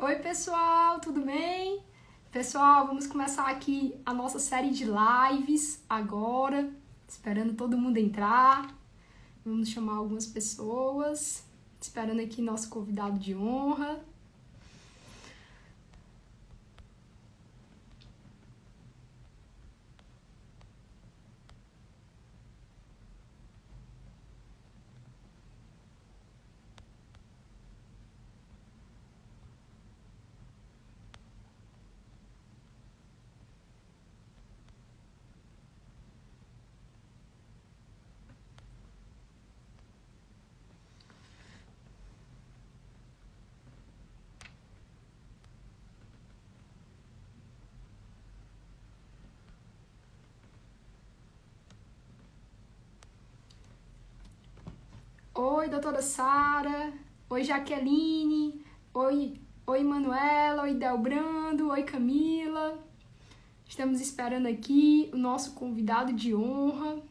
Oi, pessoal, tudo bem? Pessoal, vamos começar aqui a nossa série de lives agora, esperando todo mundo entrar. Vamos chamar algumas pessoas, esperando aqui nosso convidado de honra. Oi, doutora Sara. Oi, Jaqueline. Oi, Manuela. Oi, Delbrando. Oi, Camila. Estamos esperando aqui o nosso convidado de honra.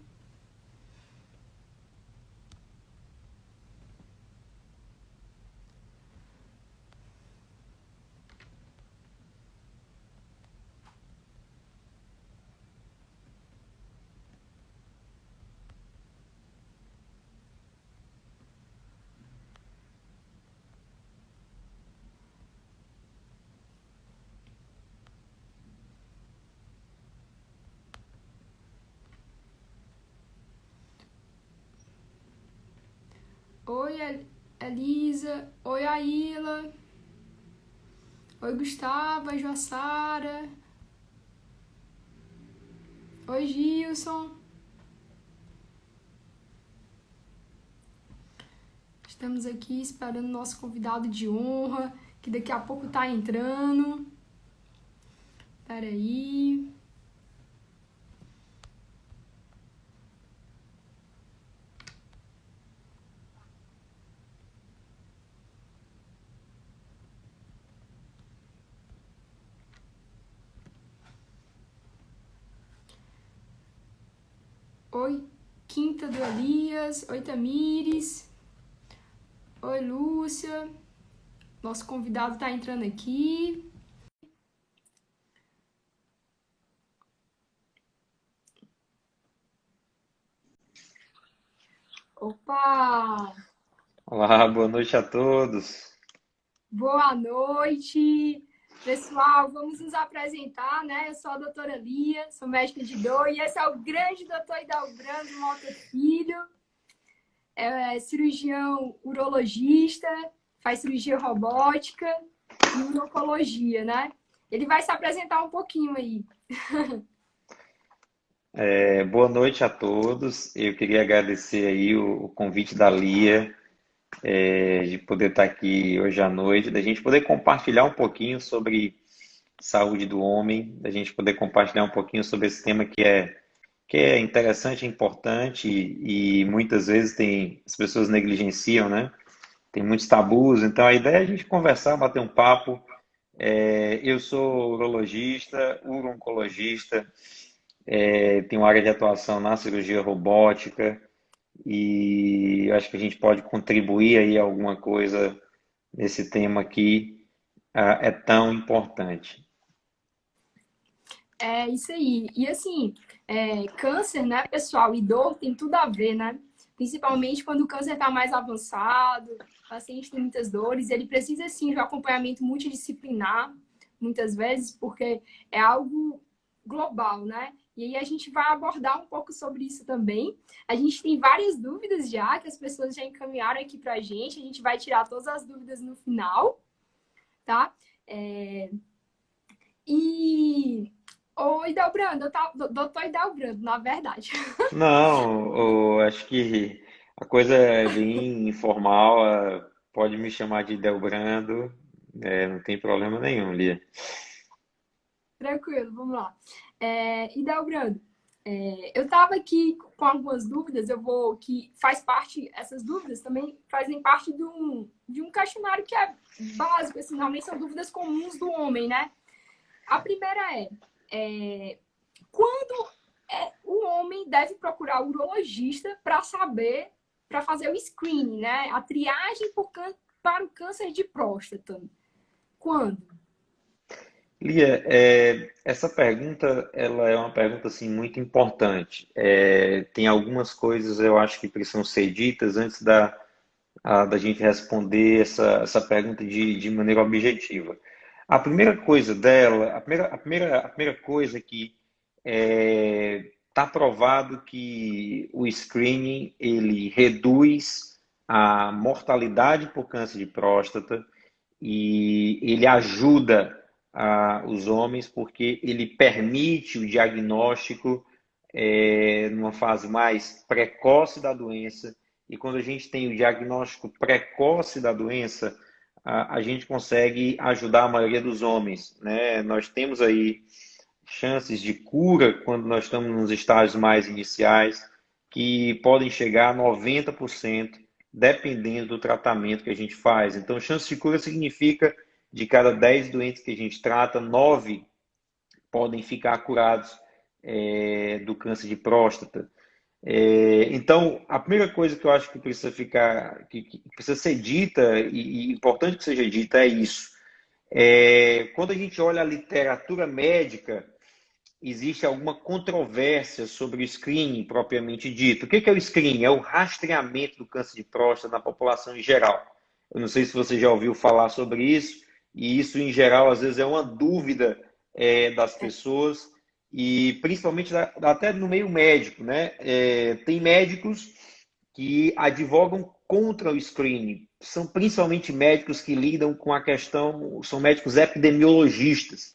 Oi, Elisa. Oi, Aila. Oi, Gustavo. Oi, Joassara. Oi, Gilson. Estamos aqui esperando o nosso convidado de honra, que daqui a pouco tá entrando. Espera aí. Oi, Quinta do Elias. Oi, Tamires. Oi, Lúcia. Nosso convidado tá entrando aqui. Opa! Olá, boa noite a todos. Boa noite! Pessoal, vamos nos apresentar, né? Eu sou a doutora Lia, sou médica de dor, e esse é o grande doutor Hidalbrando Mota Filho. É cirurgião urologista, faz cirurgia robótica e urologia, né? Ele vai se apresentar um pouquinho aí. Boa noite a todos. Eu queria agradecer aí o convite da Lia, de poder estar aqui hoje à noite, da gente poder compartilhar um pouquinho sobre saúde do homem, da gente poder compartilhar um pouquinho sobre esse tema que é interessante, importante e muitas vezes as pessoas negligenciam, né? Tem muitos tabus, então a ideia é a gente conversar, bater um papo. Eu sou urologista, uro-oncologista. Tem uma área de atuação na cirurgia robótica e acho que a gente pode contribuir aí alguma coisa nesse tema que é tão importante. É isso aí. E assim, câncer, né, pessoal, e dor tem tudo a ver, né? Principalmente quando o câncer está mais avançado, o paciente tem muitas dores, ele precisa sim de um acompanhamento multidisciplinar, muitas vezes, porque é algo global, né? E aí a gente vai abordar um pouco sobre isso também. A gente tem várias dúvidas já, que as pessoas já encaminharam aqui pra gente, a gente vai tirar todas as dúvidas no final, tá? E Oi, Delbrando, doutor Delbrando, na verdade. Não, eu acho que a coisa é bem informal, pode me chamar de Delbrando, não tem problema nenhum, Lia. Tranquilo, vamos lá. E Delbrando, eu estava aqui com algumas dúvidas, que faz parte, essas dúvidas também fazem parte de um questionário que é básico, assim, realmente são dúvidas comuns do homem, né? A primeira quando o homem deve procurar o urologista para saber, para fazer o screening, né? A triagem para o câncer de próstata. quando? Lia, essa pergunta, ela é uma pergunta assim muito importante. Tem algumas coisas eu acho que precisam ser ditas antes da gente responder essa pergunta de maneira objetiva. A primeira coisa dela, a primeira coisa é que está provado que o screening ele reduz a mortalidade por câncer de próstata e ele ajuda os homens porque ele permite o diagnóstico numa fase mais precoce da doença. E quando a gente tem o diagnóstico precoce da doença, a gente consegue ajudar a maioria dos homens, né? Nós temos aí chances de cura quando nós estamos nos estágios mais iniciais, que podem chegar a 90%, dependendo do tratamento que a gente faz. Então, chance de cura significa de cada 10 doentes que a gente trata, 9 podem ficar curados do câncer de próstata. Então, a primeira coisa que eu acho que precisa ficar, que precisa ser dita e importante que seja dita é isso. Quando a gente olha a literatura médica, existe alguma controvérsia sobre o screening propriamente dito. O que é o screening? É o rastreamento do câncer de próstata na população em geral. Eu não sei se você já ouviu falar sobre isso, e isso, em geral, às vezes é uma dúvida das pessoas, e principalmente até no meio médico, né? Tem médicos que advogam contra o screening. São principalmente médicos que lidam com a questão, são médicos epidemiologistas,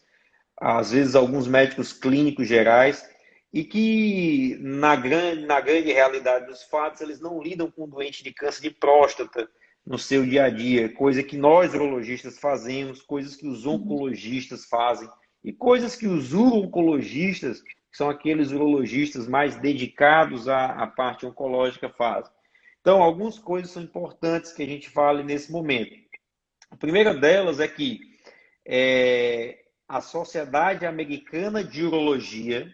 às vezes alguns médicos clínicos gerais, e que, na grande realidade dos fatos, eles não lidam com doente de câncer de próstata no seu dia a dia, coisa que nós urologistas fazemos, coisas que os oncologistas fazem, e coisas que os uro-oncologistas, que são aqueles urologistas mais dedicados à parte oncológica, fazem. Então, algumas coisas são importantes que a gente fale nesse momento. A primeira delas é que a Sociedade Americana de Urologia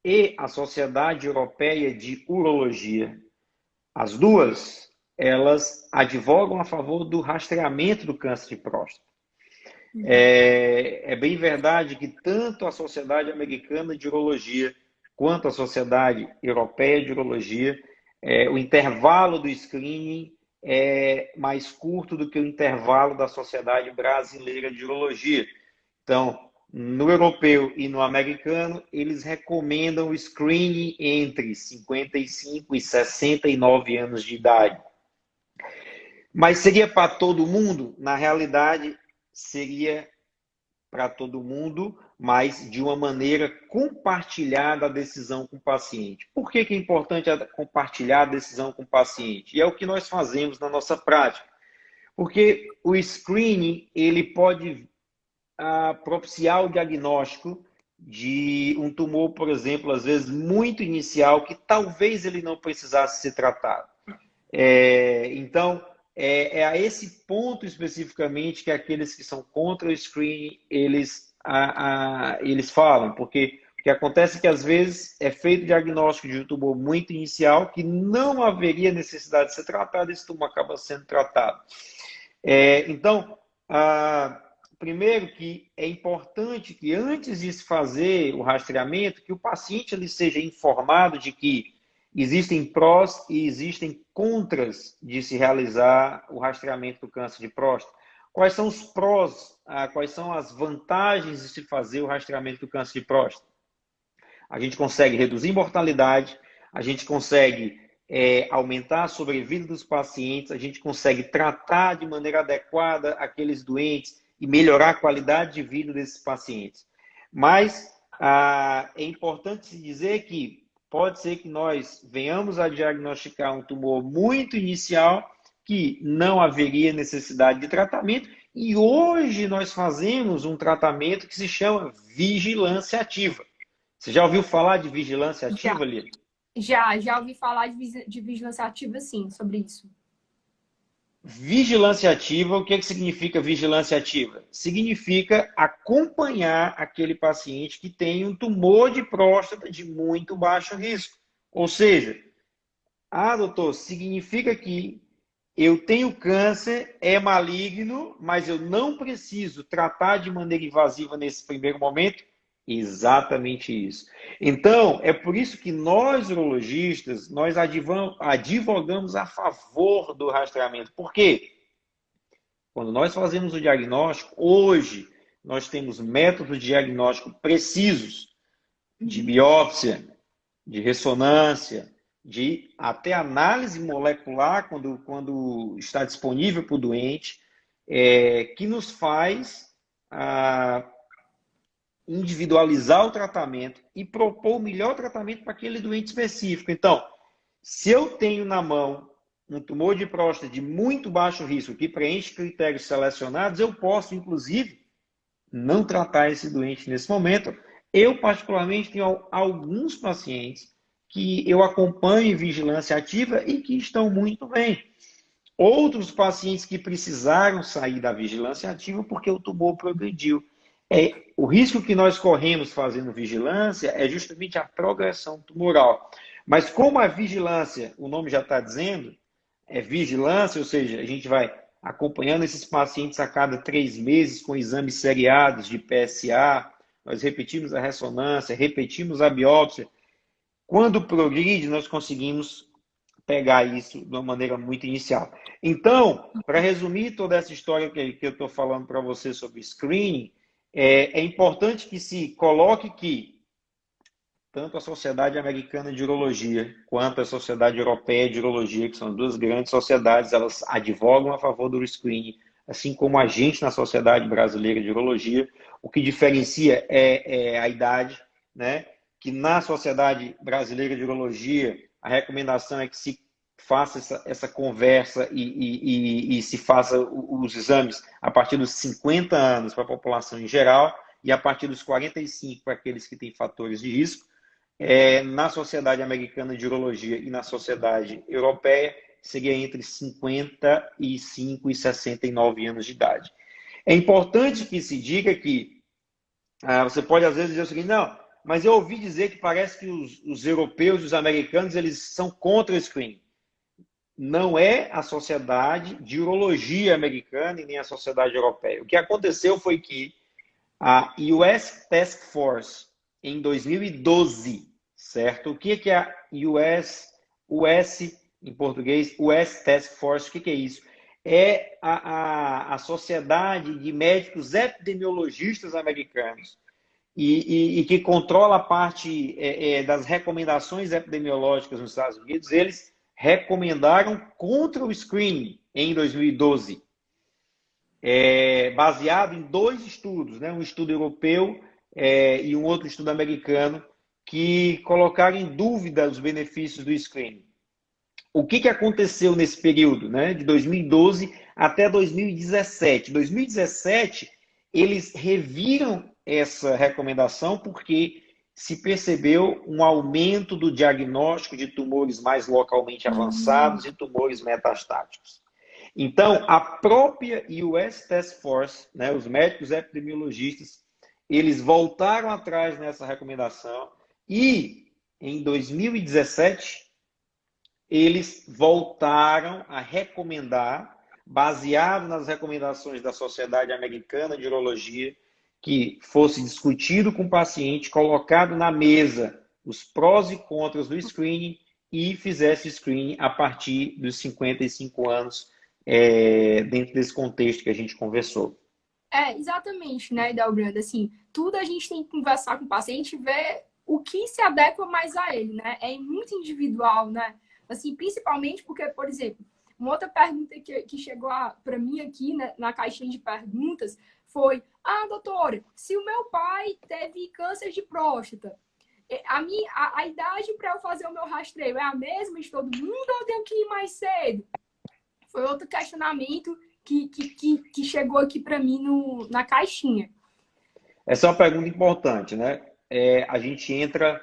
e a Sociedade Europeia de Urologia, as duas, elas advogam a favor do rastreamento do câncer de próstata. É bem verdade que tanto a Sociedade Americana de Urologia quanto a Sociedade Europeia de Urologia, o intervalo do screening é mais curto do que o intervalo da Sociedade Brasileira de Urologia. Então, no europeu e no americano, eles recomendam o screening entre 55 e 69 anos de idade. Mas seria para todo mundo? Na realidade, seria para todo mundo, mas de uma maneira compartilhada a decisão com o paciente. Por que é importante compartilhar a decisão com o paciente? E é o que nós fazemos na nossa prática. Porque o screening, ele pode propiciar o diagnóstico de um tumor, por exemplo, às vezes muito inicial, que talvez ele não precisasse ser tratado. Então, é a esse ponto especificamente que aqueles que são contra o screening, eles falam, porque o que acontece é que às vezes é feito o diagnóstico de um tumor muito inicial que não haveria necessidade de ser tratado, esse tumor acaba sendo tratado. Então, primeiro que é importante que antes de se fazer o rastreamento, que o paciente ele seja informado de que existem prós e existem contras de se realizar o rastreamento do câncer de próstata. Quais são os prós, quais são as vantagens de se fazer o rastreamento do câncer de próstata? A gente consegue reduzir mortalidade, a gente consegue aumentar a sobrevida dos pacientes, a gente consegue tratar de maneira adequada aqueles doentes e melhorar a qualidade de vida desses pacientes. Mas é importante se dizer que pode ser que nós venhamos a diagnosticar um tumor muito inicial que não haveria necessidade de tratamento e hoje nós fazemos um tratamento que se chama vigilância ativa. Você já ouviu falar de vigilância ativa, Lia? Já ouvi falar de vigilância ativa, sim, sobre isso. Vigilância ativa, o que que significa vigilância ativa? Significa acompanhar aquele paciente que tem um tumor de próstata de muito baixo risco. Ou seja, doutor, significa que eu tenho câncer, é maligno, mas eu não preciso tratar de maneira invasiva nesse primeiro momento? Exatamente isso. Então, é por isso que nós, urologistas, nós advogamos a favor do rastreamento. Por quê? Quando nós fazemos o diagnóstico, hoje nós temos métodos de diagnóstico precisos de biópsia, de ressonância, de até análise molecular quando está disponível para o doente, que nos faz individualizar o tratamento e propor o melhor tratamento para aquele doente específico. Então, se eu tenho na mão um tumor de próstata de muito baixo risco que preenche critérios selecionados, eu posso, inclusive, não tratar esse doente nesse momento. Eu, particularmente, tenho alguns pacientes que eu acompanho em vigilância ativa e que estão muito bem. Outros pacientes que precisaram sair da vigilância ativa porque o tumor progrediu. O risco que nós corremos fazendo vigilância é justamente a progressão tumoral. Mas como a vigilância, o nome já está dizendo, é vigilância, ou seja, a gente vai acompanhando esses pacientes a cada 3 meses com exames seriados de PSA, nós repetimos a ressonância, repetimos a biópsia. Quando progride, nós conseguimos pegar isso de uma maneira muito inicial. Então, para resumir toda essa história que eu estou falando para você sobre screening, é importante que se coloque que tanto a Sociedade Americana de Urologia quanto a Sociedade Europeia de Urologia, que são duas grandes sociedades, elas advogam a favor do screening, assim como a gente na Sociedade Brasileira de Urologia. O que diferencia é a idade, né? Que na Sociedade Brasileira de Urologia, a recomendação é que se faça essa conversa e se faça os exames a partir dos 50 anos para a população em geral e a partir dos 45 para aqueles que têm fatores de risco. Na Sociedade Americana de Urologia e na Sociedade Europeia, seria entre 55 e 69 anos de idade. É importante que se diga que você pode às vezes dizer o seguinte, não, mas eu ouvi dizer que parece que os europeus e os americanos eles são contra o screening. Não é a Sociedade de Urologia Americana e nem a Sociedade Europeia. O que aconteceu foi que a US Task Force, em 2012, certo? O que é a US em português, US Task Force, o que é isso? É a Sociedade de Médicos Epidemiologistas Americanos e que controla a parte das recomendações epidemiológicas nos Estados Unidos. Eles recomendaram contra o screening em 2012. Baseado em 2 estudos, né? Um estudo europeu e um outro estudo americano, que colocaram em dúvida os benefícios do screening. O que aconteceu nesse período, né? De 2012 até 2017? 2017, eles reviram essa recomendação porque se percebeu um aumento do diagnóstico de tumores mais localmente avançados e tumores metastáticos. Então, a própria US Task Force, né, os médicos epidemiologistas, eles voltaram atrás nessa recomendação e, em 2017, eles voltaram a recomendar, baseado nas recomendações da Sociedade Americana de Urologia, que fosse discutido com o paciente, colocado na mesa os prós e contras do screening e fizesse o screening a partir dos 55 anos, dentro desse contexto que a gente conversou. Exatamente, né, Dalbrando? Assim, tudo a gente tem que conversar com o paciente e ver o que se adequa mais a ele, né? É muito individual, né? Assim, principalmente porque, por exemplo, uma outra pergunta que chegou para mim aqui, né, na caixinha de perguntas foi: doutora, se o meu pai teve câncer de próstata, a idade para eu fazer o meu rastreio é a mesma de todo mundo ou eu tenho que ir mais cedo? Foi outro questionamento que chegou aqui para mim na caixinha. Essa é uma pergunta importante, né? A gente entra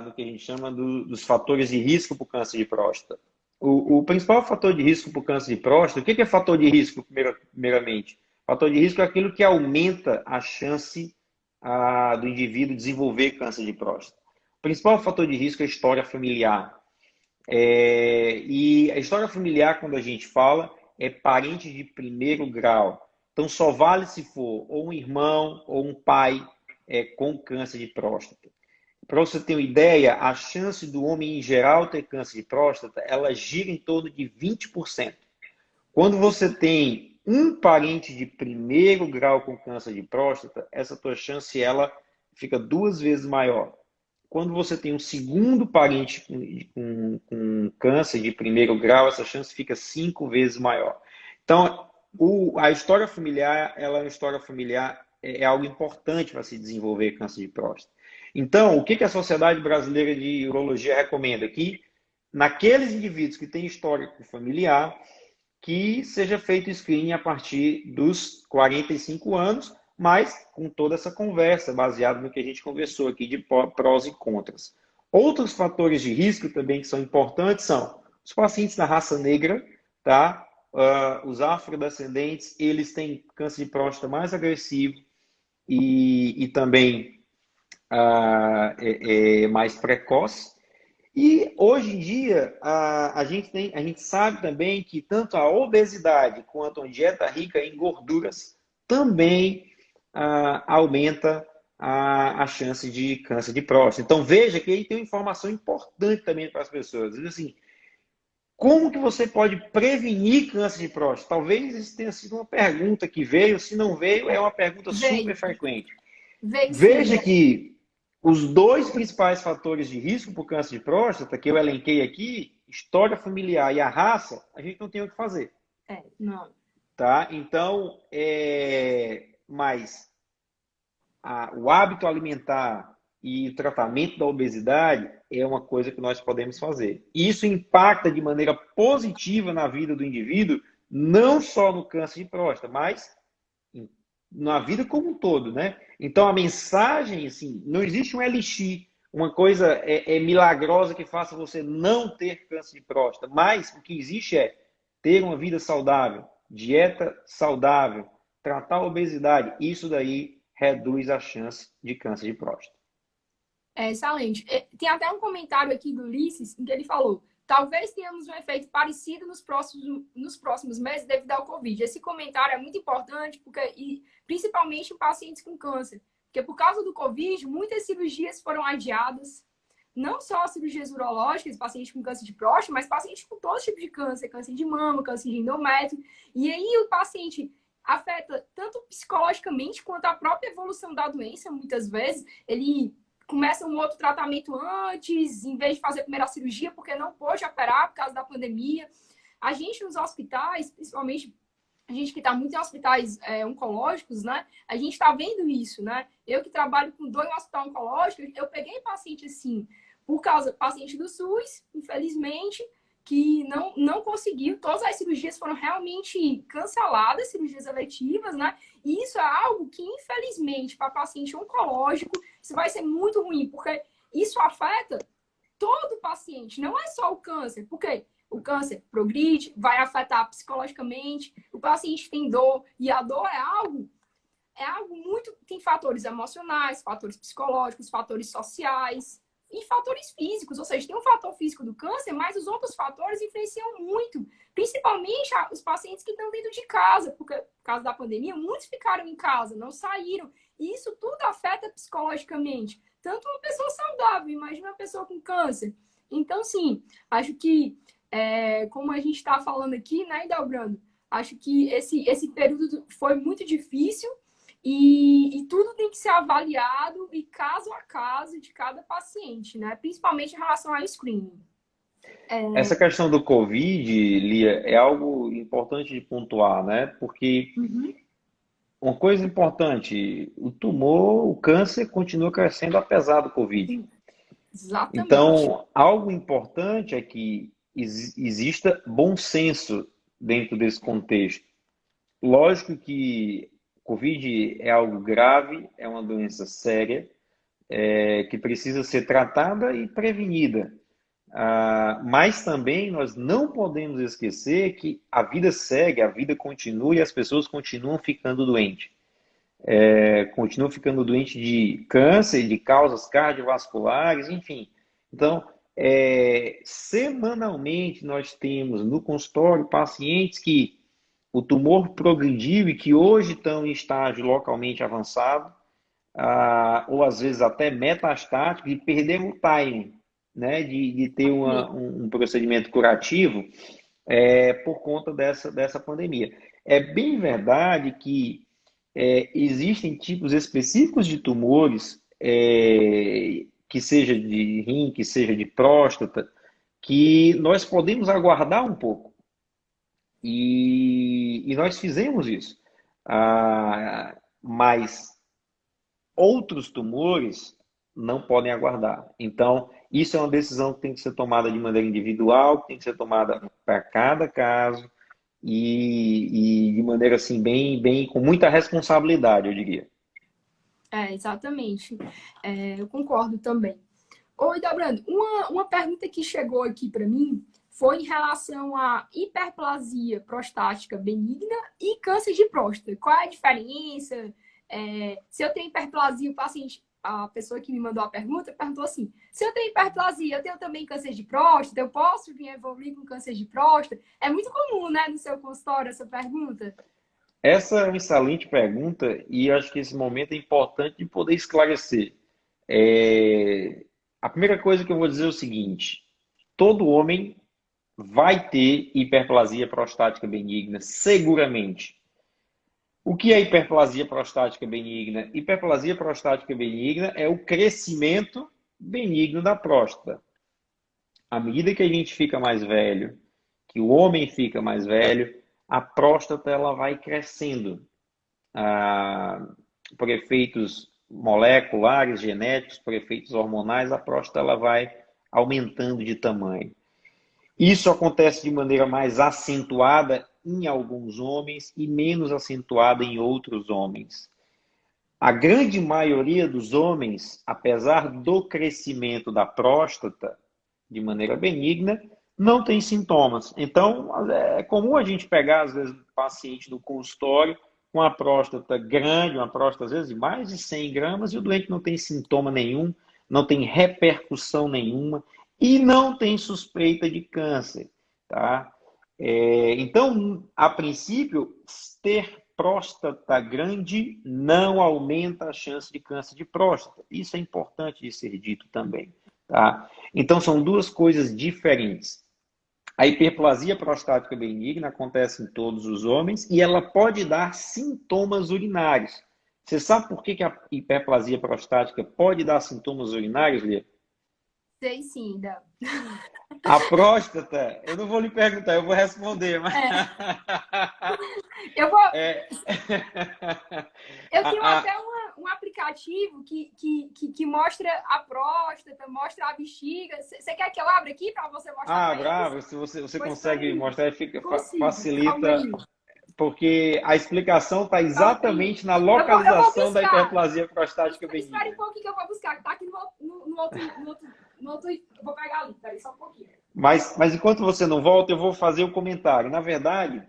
no que a gente chama dos fatores de risco para o câncer de próstata. O principal fator de risco para o câncer de próstata, o que é fator de risco, primeiramente? Fator de risco é aquilo que aumenta a chance do indivíduo desenvolver câncer de próstata. O principal fator de risco é a história familiar. E a história familiar, quando a gente fala, é parente de primeiro grau. Então, só vale se for ou um irmão ou um pai com câncer de próstata. Para você ter uma ideia, a chance do homem em geral ter câncer de próstata, ela gira em torno de 20%. Quando você tem um parente de primeiro grau com câncer de próstata, essa tua chance ela fica 2 vezes maior. Quando você tem um segundo parente com câncer de primeiro grau, essa chance fica 5 vezes maior. Então, a história familiar, ela é uma história familiar, é algo importante para se desenvolver câncer de próstata. Então, o que a Sociedade Brasileira de Urologia recomenda? Que naqueles indivíduos que têm histórico familiar, que seja feito screening a partir dos 45 anos, mas com toda essa conversa, baseado no que a gente conversou aqui de prós e contras. Outros fatores de risco também que são importantes são os pacientes da raça negra, tá? Os afrodescendentes, eles têm câncer de próstata mais agressivo e também mais precoce. E hoje em dia, a gente sabe também que tanto a obesidade quanto a dieta rica em gorduras também aumenta a chance de câncer de próstata. Então veja que aí tem uma informação importante também para as pessoas. Diz assim, como que você pode prevenir câncer de próstata? Talvez isso tenha sido uma pergunta que veio, se não veio, é uma pergunta super frequente. Veja que os dois principais fatores de risco para o câncer de próstata, que eu elenquei aqui, história familiar e a raça, a gente não tem o que fazer. Não. Tá? Então, mas o hábito alimentar e o tratamento da obesidade é uma coisa que nós podemos fazer. Isso impacta de maneira positiva na vida do indivíduo, não só no câncer de próstata, mas na vida como um todo, né? Então a mensagem, assim, não existe um elixir, uma coisa milagrosa que faça você não ter câncer de próstata, mas o que existe é ter uma vida saudável, dieta saudável, tratar a obesidade, isso daí reduz a chance de câncer de próstata. Excelente. Tem até um comentário aqui do Ulisses em que ele falou: talvez tenhamos um efeito parecido nos próximos meses devido ao Covid. Esse comentário é muito importante, principalmente em pacientes com câncer. Porque por causa do Covid, muitas cirurgias foram adiadas. Não só cirurgias urológicas, pacientes com câncer de próstata, mas pacientes com todo tipo de câncer. Câncer de mama, câncer de endométrio. E aí o paciente afeta tanto psicologicamente quanto a própria evolução da doença, muitas vezes. Ele começa um outro tratamento antes, em vez de fazer a primeira cirurgia, porque não pôde operar por causa da pandemia. A gente nos hospitais, principalmente a gente que está muito em hospitais oncológicos, né? A gente está vendo isso, né? Eu que trabalho com dor em um hospital oncológico, eu peguei paciente assim, paciente do SUS, infelizmente, que não conseguiu, todas as cirurgias foram realmente canceladas, cirurgias eletivas, né? E isso é algo que, infelizmente, para paciente oncológico, isso vai ser muito ruim, porque isso afeta todo paciente, não é só o câncer, porque o câncer progride, vai afetar psicologicamente, o paciente tem dor, e a dor é algo muito... Tem fatores emocionais, fatores psicológicos, fatores sociais e fatores físicos, ou seja, tem um fator físico do câncer, mas os outros fatores influenciam muito, principalmente os pacientes que estão dentro de casa, porque por causa da pandemia, muitos ficaram em casa, não saíram, e isso tudo afeta psicologicamente, tanto uma pessoa saudável, imagina uma pessoa com câncer. Então, sim, acho que, como a gente está falando aqui, né, Dalbrando, acho que esse período foi muito difícil, e tudo tem que ser avaliado e caso a caso de cada paciente, né? Principalmente em relação ao screening. Essa questão do Covid, Lia, é algo importante de pontuar, né? Porque uma coisa importante, o tumor, o câncer continua crescendo apesar do Covid. Exatamente. Então, algo importante é que exista bom senso dentro desse contexto. Lógico que Covid é algo grave, é uma doença séria, que precisa ser tratada e prevenida. Mas também nós não podemos esquecer que a vida segue, a vida continua e as pessoas continuam ficando doentes. Continuam ficando doentes de câncer, de causas cardiovasculares, enfim. Então, Semanalmente nós temos no consultório pacientes que o tumor progrediu e que hoje estão em estágio localmente avançado, ou às vezes até metastático, e perderam o timing, né, de ter um procedimento curativo por conta dessa pandemia. É bem verdade que existem tipos específicos de tumores, que seja de rim, que seja de próstata, que nós podemos aguardar um pouco. E nós fizemos isso. Mas outros tumores não podem aguardar. Então, isso é uma decisão que tem que ser tomada de maneira individual, que tem que ser tomada para cada caso e de maneira assim bem com muita responsabilidade, eu diria. Exatamente. Eu concordo também. Oi, Dobrando, uma pergunta que chegou aqui para mim foi em relação à hiperplasia prostática benigna e câncer de próstata. Qual é a diferença? Se eu tenho hiperplasia, o paciente, a pessoa que me mandou a pergunta, perguntou assim: se eu tenho hiperplasia, eu tenho também câncer de próstata? Eu posso vir evoluir com câncer de próstata? É muito comum, né, no seu consultório, essa pergunta? Essa é uma excelente pergunta e acho que esse momento é importante de poder esclarecer. A primeira coisa que eu vou dizer é o seguinte: todo homem vai ter hiperplasia prostática benigna, seguramente. O que é hiperplasia prostática benigna? Hiperplasia prostática benigna é o crescimento benigno da próstata. À medida que a gente fica mais velho, que o homem fica mais velho, a próstata ela vai crescendo. Por efeitos moleculares, genéticos, por efeitos hormonais, a próstata ela vai aumentando de tamanho. Isso acontece de maneira mais acentuada em alguns homens e menos acentuada em outros homens. A grande maioria dos homens, apesar do crescimento da próstata de maneira benigna, não tem sintomas. Então, é comum a gente pegar, às vezes, um paciente do consultório com a próstata grande, uma próstata, às vezes, de mais de 100 gramas, e o doente não tem sintoma nenhum, não tem repercussão nenhuma e não tem suspeita de câncer, tá? Então, a princípio, ter próstata grande não aumenta a chance de câncer de próstata. Isso é importante de ser dito também, tá? Então, são duas coisas diferentes. A hiperplasia prostática benigna acontece em todos os homens e ela pode dar sintomas urinários. Você sabe por que a hiperplasia prostática pode dar sintomas urinários, Lia? Sei sim, Dá. A próstata, eu não vou lhe perguntar, eu vou responder, mas... Eu vou, É... Eu tenho a, até um aplicativo que mostra a próstata, mostra a bexiga. Você quer que eu abra aqui para você mostrar para eles? bravo, se você Pois espera consegue aí. mostrar, Consigo. Calma facilita, aí. porque a explicação está Calma aí. exatamente na Eu vou localização da buscar. hiperplasia prostática Espere um benigna. pouquinho que eu vou buscar. Tá aqui no outro. Eu vou pegar ali. Peraí, só um pouquinho. Mas enquanto você não volta, eu vou fazer o comentário. Na verdade,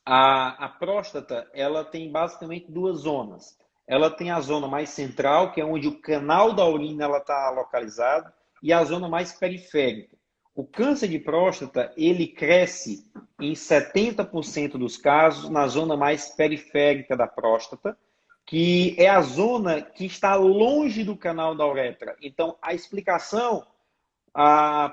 a próstata, ela tem basicamente duas zonas. Ela tem a zona mais central, que é onde o canal da urina está localizado, e a zona mais periférica. O câncer de próstata, ele cresce em 70% dos casos na zona mais periférica da próstata, que é a zona que está longe do canal da uretra. Então, a explicação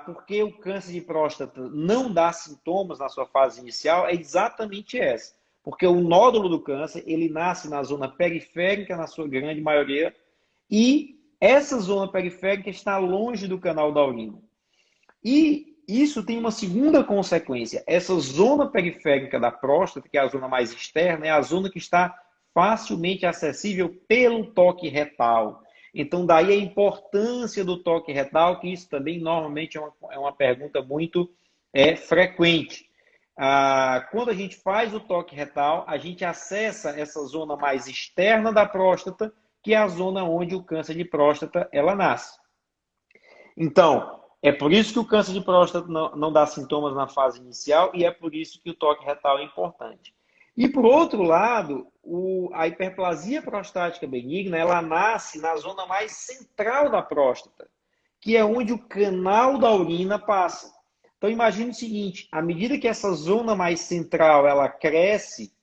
por que o câncer de próstata não dá sintomas na sua fase inicial é exatamente essa. Porque o nódulo do câncer, ele nasce na zona periférica, na sua grande maioria, e essa zona periférica está longe do canal da urina. E isso tem uma segunda consequência. Essa zona periférica da próstata, que é a zona mais externa, é a zona que está facilmente acessível pelo toque retal. Então, daí a importância do toque retal, que isso também normalmente é uma pergunta muito frequente. Quando a gente faz o toque retal, a gente acessa essa zona mais externa da próstata, que é a zona onde o câncer de próstata ela nasce. Então, é por isso que o câncer de próstata não dá sintomas na fase inicial e é por isso que o toque retal é importante. E, por outro lado, a hiperplasia prostática benigna, ela nasce na zona mais central da próstata, que é onde o canal da urina passa. Então imagine o seguinte, à medida que essa zona mais central ela cresce,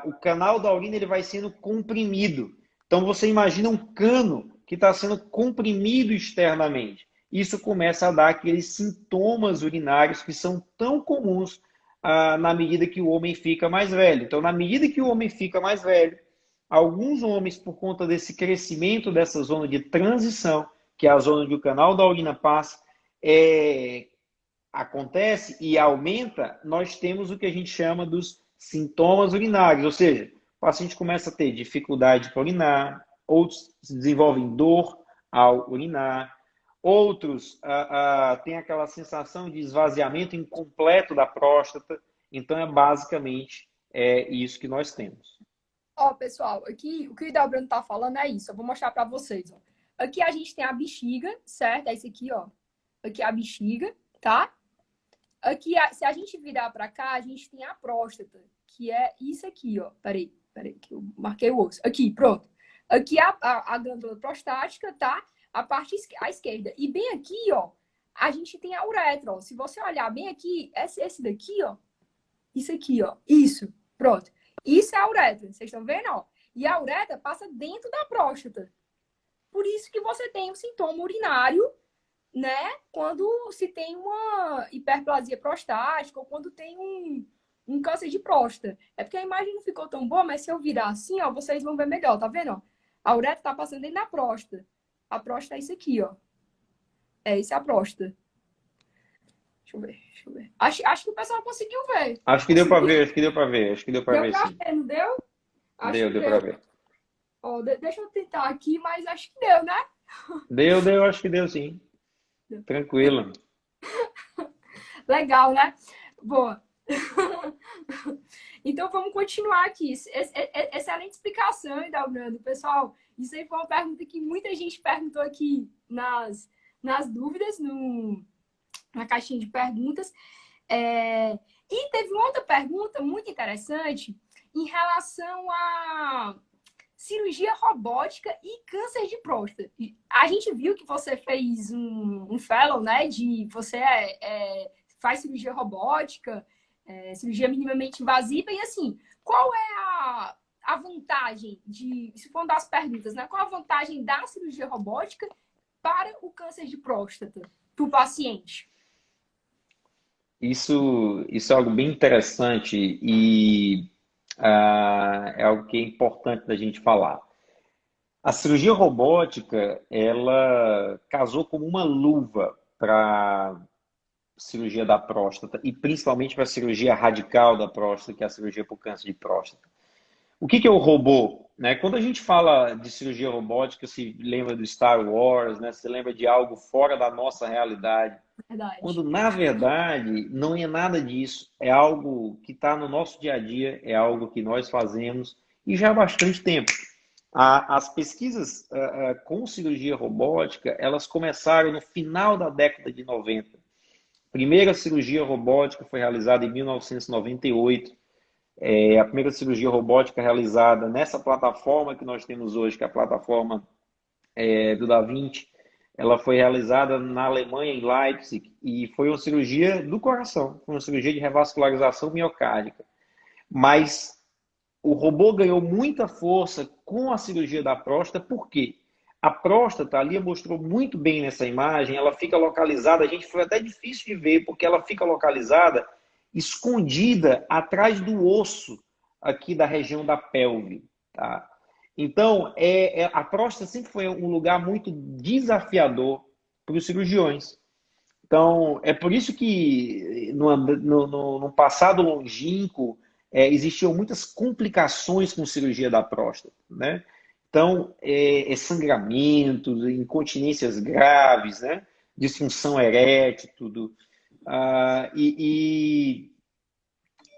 o canal da urina ele vai sendo comprimido. Então você imagina um cano que está sendo comprimido externamente. Isso começa a dar aqueles sintomas urinários que são tão comuns na medida que o homem fica mais velho. Então, na medida que o homem fica mais velho, alguns homens, por conta desse crescimento dessa zona de transição, que é a zona onde o canal da urina passa, acontece e aumenta, nós temos o que a gente chama dos sintomas urinários, ou seja, o paciente começa a ter dificuldade para urinar, outros desenvolvem dor ao urinar, outros têm aquela sensação de esvaziamento incompleto da próstata. Então, basicamente isso que nós temos. Ó, pessoal, aqui o que o Delbrando tá falando é isso. Eu vou mostrar para vocês. Ó. Aqui a gente tem a bexiga, certo? É isso aqui, ó. Aqui é a bexiga, tá? Aqui, se a gente virar para cá, a gente tem a próstata, que é isso aqui, ó. Peraí, que eu marquei o osso. Aqui, pronto. Aqui é a glândula prostática, tá? A parte à esquerda. E bem aqui, ó, a gente tem a uretra, ó. Se você olhar bem aqui, esse daqui, ó. Isso aqui, ó. Isso, pronto. Isso é a uretra, vocês estão vendo, ó? E a uretra passa dentro da próstata. Por isso que você tem um sintoma urinário, né? Quando se tem uma hiperplasia prostática ou quando tem um câncer de próstata. É porque a imagem não ficou tão boa, mas se eu virar assim, ó, vocês vão ver melhor, tá vendo? Ó? A uretra tá passando dentro da próstata. A próstata é isso aqui, ó. Isso é a próstata. Deixa eu ver. Acho que o pessoal conseguiu ver. Acho que deu para ver, acho que deu para ver, Deu pra sim. ver, não deu? Acho que Deu para ver. Ó, deixa eu tentar aqui, mas acho que deu, né? Deu, acho que deu sim. Deu. Tranquilo. Legal, né? Boa. Então vamos continuar aqui. Excelente explicação, Dalbrando. Pessoal, isso aí foi uma pergunta que muita gente perguntou aqui nas dúvidas, na caixinha de perguntas. E teve uma outra pergunta muito interessante em relação a cirurgia robótica e câncer de próstata. A gente viu que você fez um fellow, né? Você faz cirurgia robótica, cirurgia minimamente invasiva, e assim, qual é a vantagem isso foi uma das perguntas, né? Qual a vantagem da cirurgia robótica para o câncer de próstata para o paciente? Isso é algo bem interessante e é algo que é importante da gente falar. A cirurgia robótica, ela casou como uma luva para cirurgia da próstata e principalmente para a cirurgia radical da próstata, que é a cirurgia para o câncer de próstata. O que é o robô? Né? Quando a gente fala de cirurgia robótica, se lembra do Star Wars, né? Se lembra de algo fora da nossa realidade. Verdade. Quando, na verdade, não é nada disso. É algo que está no nosso dia a dia, é algo que nós fazemos e já há bastante tempo. As pesquisas com cirurgia robótica, elas começaram no final da década de 90. A primeira cirurgia robótica foi realizada em 1998. A primeira cirurgia robótica realizada nessa plataforma que nós temos hoje, que é a plataforma do Da Vinci, ela foi realizada na Alemanha, em Leipzig, e foi uma cirurgia do coração, foi uma cirurgia de revascularização miocárdica. Mas o robô ganhou muita força com a cirurgia da próstata, por quê? A próstata, ali mostrou muito bem nessa imagem, ela fica localizada, a gente foi até difícil de ver, porque ela fica localizada, escondida atrás do osso aqui da região da pelve, tá? Então, a próstata sempre foi um lugar muito desafiador para os cirurgiões. Então, é por isso que no passado longínquo existiam muitas complicações com cirurgia da próstata, né? Então, sangramentos, incontinências graves, né? Disfunção erétil, tudo. E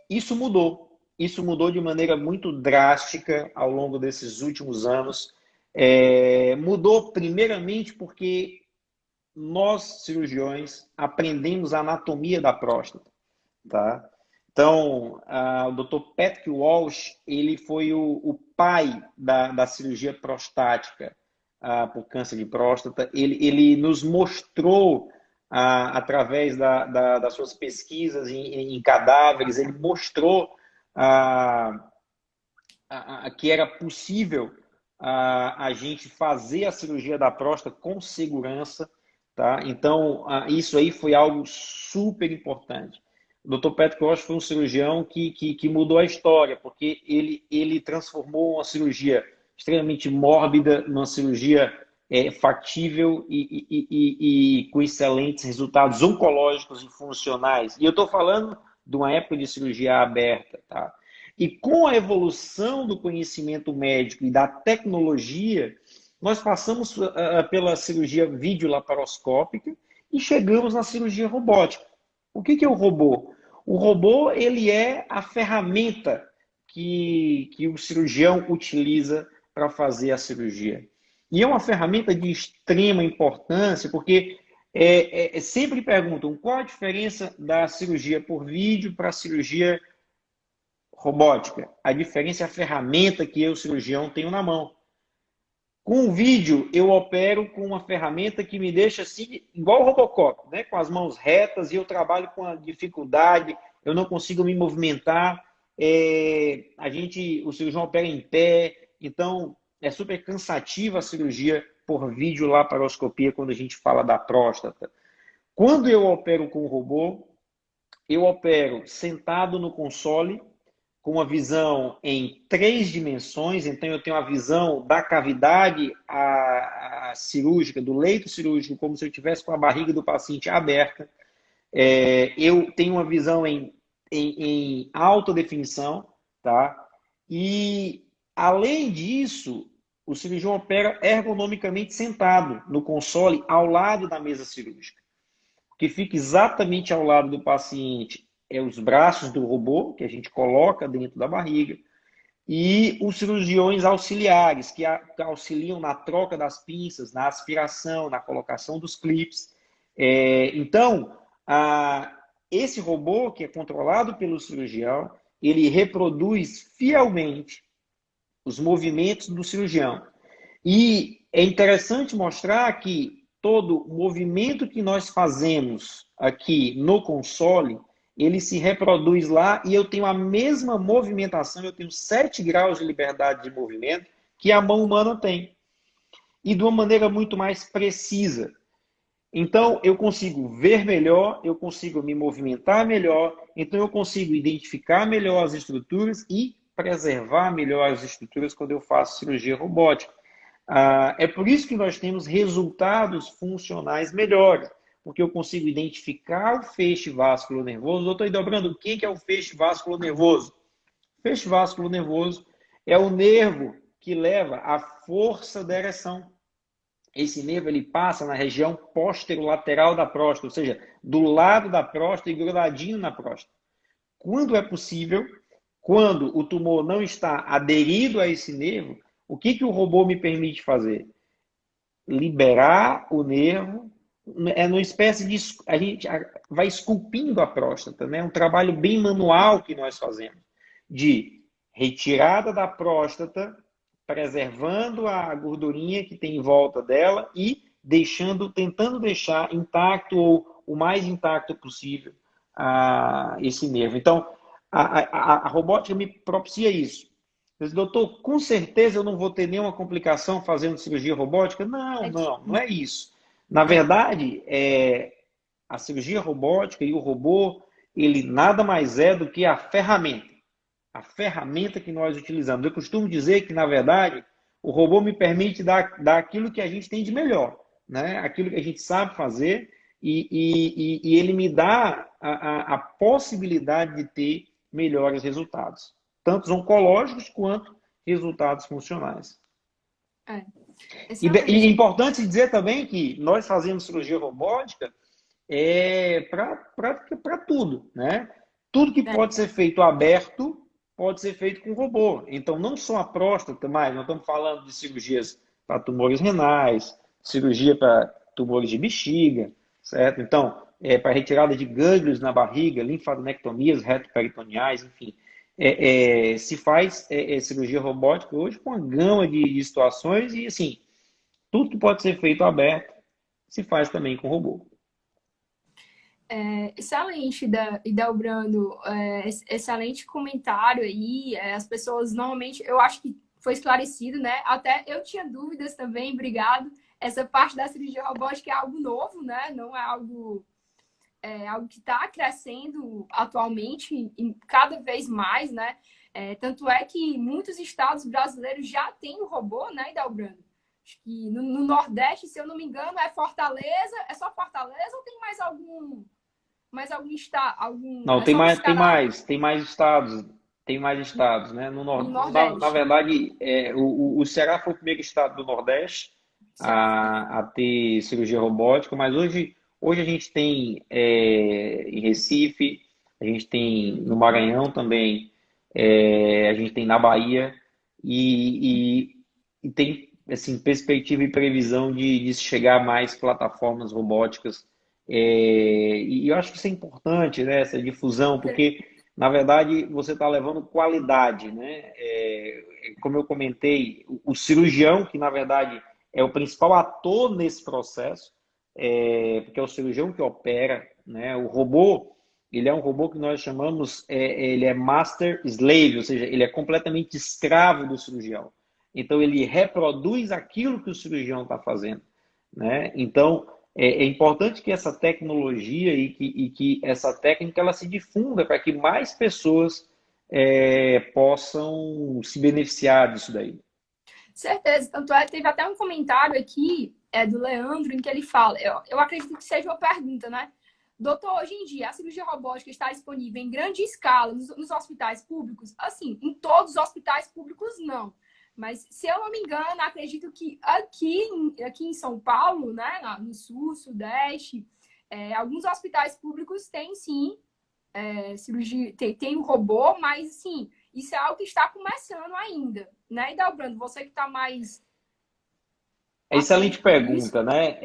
isso mudou. Isso mudou de maneira muito drástica ao longo desses últimos anos. Mudou primeiramente porque nós, cirurgiões, aprendemos a anatomia da próstata, tá? Então, o Dr. Patrick Walsh, ele foi o pai da cirurgia prostática por câncer de próstata. Ele nos mostrou, através das suas pesquisas em cadáveres, ele mostrou que era possível a gente fazer a cirurgia da próstata com segurança, tá? Então, isso aí foi algo super importante. O Dr. Patrick Walsh foi um cirurgião que mudou a história, porque ele transformou uma cirurgia extremamente mórbida numa cirurgia factível e com excelentes resultados oncológicos e funcionais. E eu estou falando de uma época de cirurgia aberta, tá? E com a evolução do conhecimento médico e da tecnologia, nós passamos pela cirurgia videolaparoscópica e chegamos na cirurgia robótica. O que é o robô? O robô, ele é a ferramenta que o cirurgião utiliza para fazer a cirurgia. E é uma ferramenta de extrema importância, porque sempre perguntam qual a diferença da cirurgia por vídeo para a cirurgia robótica. A diferença é a ferramenta que eu, cirurgião, tenho na mão. Com o vídeo, eu opero com uma ferramenta que me deixa assim, igual o Robocop, né? Com as mãos retas, e eu trabalho com a dificuldade, eu não consigo me movimentar. O cirurgião opera em pé, então é super cansativa a cirurgia por videolaparoscopia quando a gente fala da próstata. Quando eu opero com o robô, eu opero sentado no console, com uma visão em 3 dimensões, então eu tenho a visão da cavidade cirúrgica, do leito cirúrgico, como se eu estivesse com a barriga do paciente aberta. Eu tenho uma visão em alta definição, tá? E, além disso, o cirurgião opera ergonomicamente sentado no console ao lado da mesa cirúrgica. O que fica exatamente ao lado do paciente os braços do robô, que a gente coloca dentro da barriga, e os cirurgiões auxiliares, que auxiliam na troca das pinças, na aspiração, na colocação dos clips. Então, esse robô, que é controlado pelo cirurgião, ele reproduz fielmente os movimentos do cirurgião. E é interessante mostrar que todo movimento que nós fazemos aqui no console, ele se reproduz lá e eu tenho a mesma movimentação, eu tenho 7 graus de liberdade de movimento que a mão humana tem. E de uma maneira muito mais precisa. Então, eu consigo ver melhor, eu consigo me movimentar melhor, então eu consigo identificar melhor as estruturas e preservar melhor as estruturas quando eu faço cirurgia robótica. É por isso que nós temos resultados funcionais melhores, porque eu consigo identificar o feixe vascular nervoso. Doutor Idobrando, o que é o feixe vascular nervoso? O feixe vascular nervoso é o nervo que leva a força da ereção. Esse nervo ele passa na região posterolateral da próstata, ou seja, do lado da próstata e grudadinho na próstata. Quando é possível, quando o tumor não está aderido a esse nervo, o que o robô me permite fazer? Liberar o nervo, numa espécie de... A gente vai esculpindo a próstata, né? Um trabalho bem manual que nós fazemos, de retirada da próstata, preservando a gordurinha que tem em volta dela e tentando deixar intacto ou o mais intacto possível esse nervo. Então, a robótica me propicia isso. Mas, doutor, com certeza eu não vou ter nenhuma complicação fazendo cirurgia robótica? Não é isso. Na verdade, a cirurgia robótica e o robô, ele nada mais é do que a ferramenta que nós utilizamos. Eu costumo dizer que, na verdade, o robô me permite dar aquilo que a gente tem de melhor, né? Aquilo que a gente sabe fazer e ele me dá a possibilidade de ter melhores resultados, tanto oncológicos quanto resultados funcionais. E é importante dizer também que nós fazemos cirurgia robótica para tudo, né? Tudo que pode ser feito aberto pode ser feito com robô. Então, não só a próstata, mas nós estamos falando de cirurgias para tumores renais, cirurgia para tumores de bexiga, certo? Então, para retirada de gânglios na barriga, linfadenectomias retoperitoneais, enfim. Se faz cirurgia robótica hoje com uma gama de situações e, assim, tudo que pode ser feito aberto se faz também com robô. Excelente, Idelbrando. Excelente comentário aí. As pessoas normalmente, eu acho que foi esclarecido, né? Até eu tinha dúvidas também, obrigado. Essa parte da cirurgia robótica é algo novo, né? Não é algo que está crescendo atualmente e cada vez mais, né? Tanto é que muitos estados brasileiros já têm o robô, né, Idelbrando? Acho que no Nordeste, se eu não me engano, é Fortaleza. É só Fortaleza ou tem mais algum estado? Não, É só no Ceará, tem mais estados, né? no Na Nordeste. verdade, o Ceará foi o primeiro estado do Nordeste Certo. a ter cirurgia robótica, mas hoje a gente tem em Recife, a gente tem no Maranhão também, a gente tem na Bahia e tem assim, perspectiva e previsão de chegar a mais plataformas robóticas e eu acho que isso é importante, né, essa difusão, porque, na verdade, você está levando qualidade, né? Como eu comentei, o cirurgião, que na verdade é o principal ator nesse processo, porque é o cirurgião que opera, né? O robô, ele é um robô que nós chamamos, ele é master slave, ou seja, ele é completamente escravo do cirurgião. Então, ele reproduz aquilo que o cirurgião está fazendo, né? Então, é importante que essa tecnologia e que essa técnica ela se difunda para que mais pessoas possam se beneficiar disso daí. Certeza. Tanto é, teve até um comentário aqui do Leandro em que ele fala, eu acredito que seja uma pergunta, né? Doutor, hoje em dia a cirurgia robótica está disponível em grande escala nos hospitais públicos? Assim, em todos os hospitais públicos, não. Mas, se eu não me engano, acredito que aqui em São Paulo, né, no sul, sudeste, alguns hospitais públicos têm, sim, cirurgia, tem um robô, mas, assim, isso é algo que está começando ainda, né, Dalbrando? Você que está mais à Excelente frente disso. pergunta, né?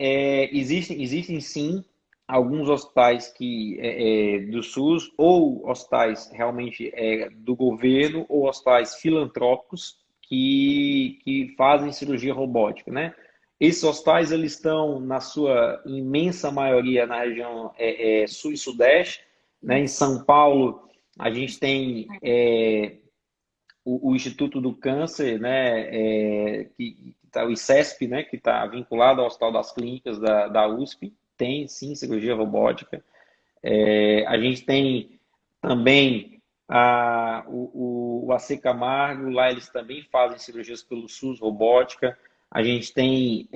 Existem sim alguns hospitais que do SUS ou hospitais realmente do governo ou hospitais filantrópicos que fazem cirurgia robótica, né? Esses hospitais eles estão na sua imensa maioria na região sul e sudeste, né? Em Isso. São Paulo a gente tem o Instituto do Câncer, né, que tá, o ICESP, né, que está vinculado ao Hospital das Clínicas da USP, tem sim cirurgia robótica. A gente tem também o AC Camargo, lá eles também fazem cirurgias pelo SUS robótica. A gente tem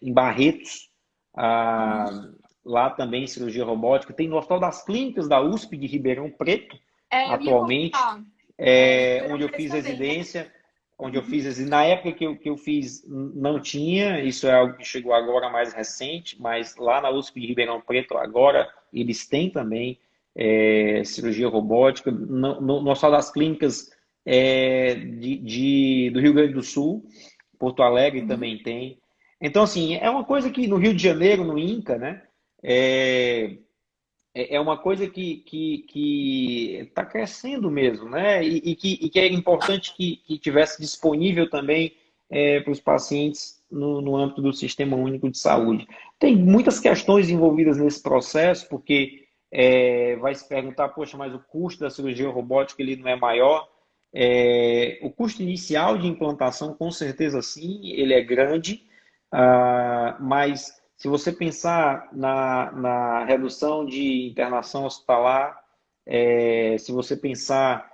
em Barretos, Uhum. lá também cirurgia robótica. Tem no Hospital das Clínicas da USP de Ribeirão Preto, Eu ia atualmente comentar. Ribeirão onde eu Preto fiz também, né? residência, Uhum. na época que eu fiz não tinha, isso é algo que chegou agora mais recente, mas lá na USP de Ribeirão Preto agora eles têm também cirurgia robótica, no Hospital das Clínicas do Rio Grande do Sul, Porto Alegre Uhum. também tem. Então, assim, é uma coisa que no Rio de Janeiro, no INCA, né, é, é uma coisa que está crescendo mesmo, né? E que é importante que tivesse disponível também para os pacientes no âmbito do Sistema Único de Saúde. Tem muitas questões envolvidas nesse processo, porque vai se perguntar, poxa, mas o custo da cirurgia robótica ele não é maior? O custo inicial de implantação, com certeza sim, ele é grande, mas se você pensar na redução de internação hospitalar, se você pensar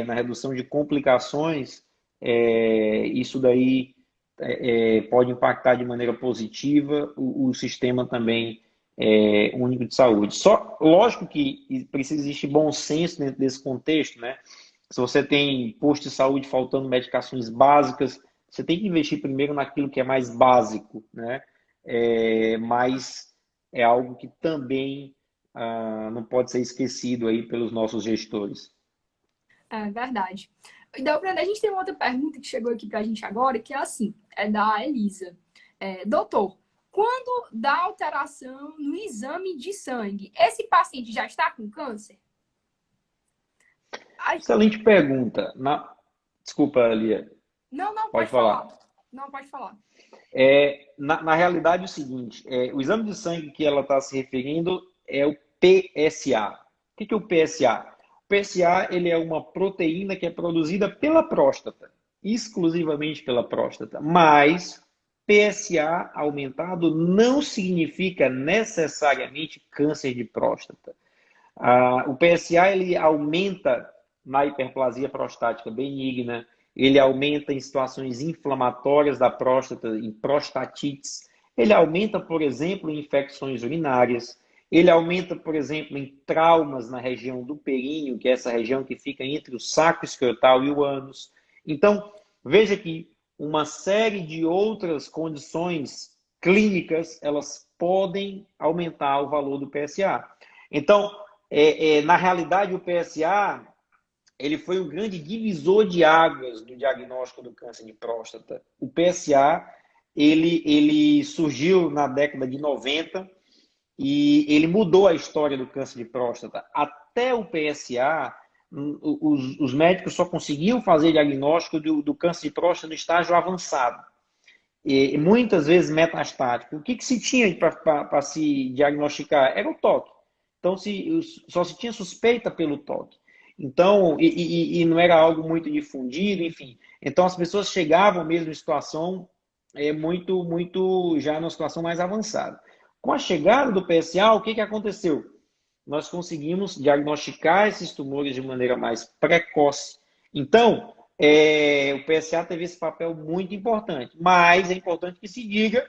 na redução de complicações, isso daí pode impactar de maneira positiva o sistema também único de saúde. Só, lógico que precisa existir bom senso dentro desse contexto, né? Se você tem posto de saúde faltando medicações básicas, você tem que investir primeiro naquilo que é mais básico, né? Mas é algo que também não pode ser esquecido aí pelos nossos gestores. É verdade. Então, Brenda, a gente tem uma outra pergunta que chegou aqui para a gente agora, que é assim, é da Elisa. Doutor, quando dá alteração no exame de sangue, esse paciente já está com câncer? Ai, Excelente pergunta. Desculpa, Lia, não, pode pode falar. falar. Não, pode falar. Na realidade, é o seguinte, o exame de sangue que ela está se referindo é o PSA. O que é o PSA? O PSA ele é uma proteína que é produzida pela próstata, exclusivamente pela próstata, mas PSA aumentado não significa necessariamente câncer de próstata. O PSA ele aumenta na hiperplasia prostática benigna, ele aumenta em situações inflamatórias da próstata, em prostatites, ele aumenta, por exemplo, em infecções urinárias, ele aumenta, por exemplo, em traumas na região do períneo, que é essa região que fica entre o saco escrotal e o ânus. Então, veja que uma série de outras condições clínicas, elas podem aumentar o valor do PSA. Então, na realidade, o PSA ele foi um grande divisor de águas no diagnóstico do câncer de próstata. O PSA ele surgiu na década de 90 e ele mudou a história do câncer de próstata. Até o PSA, os médicos só conseguiam fazer diagnóstico do câncer de próstata no estágio avançado. E muitas vezes metastático. O que se tinha para se diagnosticar? Era o toque. Então, só se tinha suspeita pelo toque. Então, não era algo muito difundido, enfim. Então, as pessoas chegavam mesmo em situação já numa situação mais avançada. Com a chegada do PSA, o que aconteceu? Nós conseguimos diagnosticar esses tumores de maneira mais precoce. Então, o PSA teve esse papel muito importante, mas é importante que se diga,